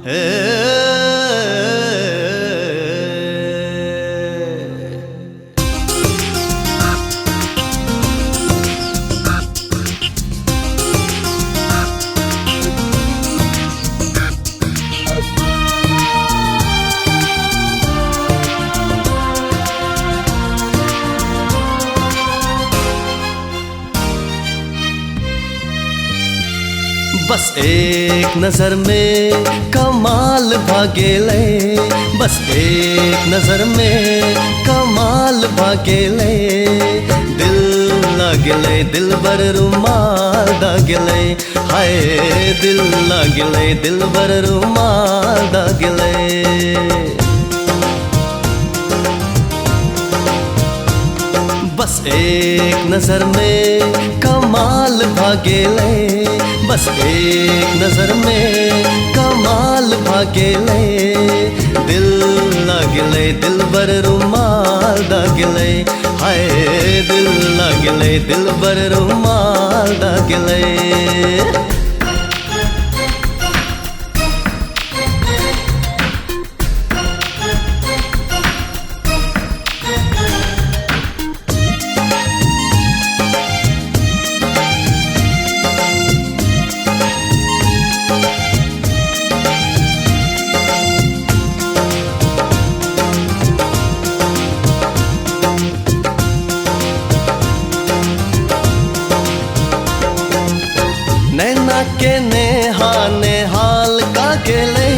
बस एक नजर में कमाल भागेले, बस एक नजर में कमाल भागेले। दिल लागेले दिल बर रुमाल दागेले, हाय दिल लागेले दिल बर रुमाल दागेले। बस एक नजर में कमाल भागेले, बस एक नजर में कमाल भागेले। दिल लागेले दिल बर रुमाल दागेले, हाय दिल लागेले दिल बर रुमाल दागेले। नैना के नेहा नेहाल का गेले,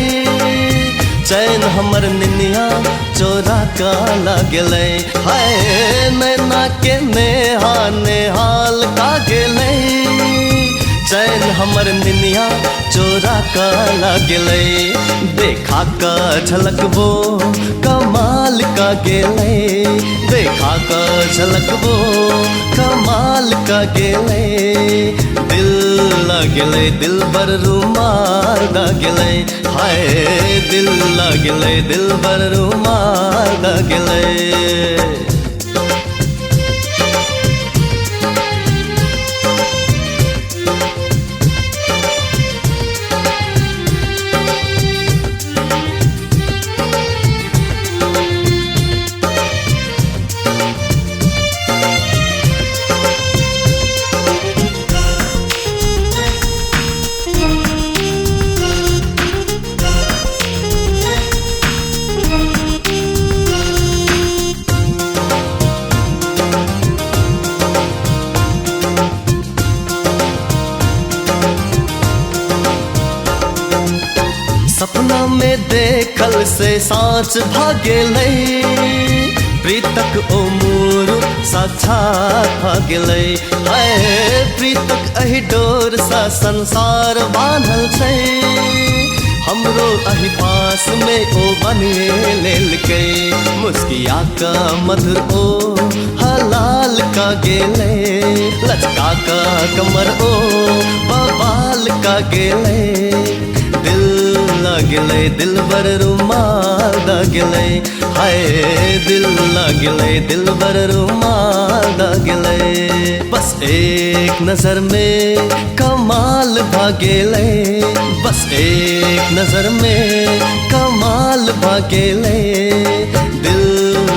चैन हमर निनिया चोरा का लागेले। हाय नैना के नेहा नेहाल का गेले, चैन हमर निनिया चोरा का लागेले। देखा का झलकबो कमाल का गेले, देखा का झलकबो कमाल का गेले। दिल लागेले दिल बर रुमाल दागेले, हाय दिल लागेले दिल बर रुमाल दागेले। सपना में देखल से साँच भागेले, प्रीतक ओ मोर साक्षात भागेले। हाय प्रीतक अहि डोर सा संसार बांधल छै, हमरो अहि पास में ओ बनिए लेल के। मुस्किया का मधुर ओ हलाल का गेले, लचका का कमर ओ बवाल का गेले। दिल लागेले दिल बर रुमाल दागेले, हाय दिल लागेले दिल बर रुमाल दागेले। बस एक नजर में कमाल भागेले, बस एक नजर में कमाल भागेले। दिल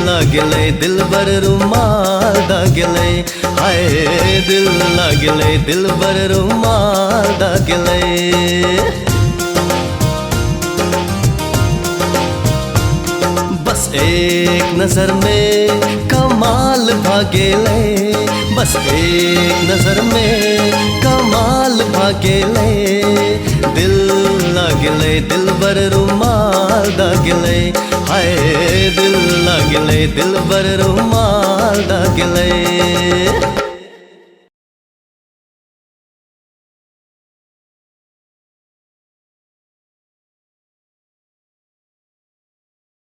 लागेले दिल बर रुमाल दागेले, हाय दिल लागेले दिल बर रुमाल दागेले। बस एक नजर में कमाल भागेले, बस एक नजर में कमाल भागेले। दिल लागेले दिल बर रुमाल दागेले, हाय दिल लागेले दिल बर रुमाल दागेले।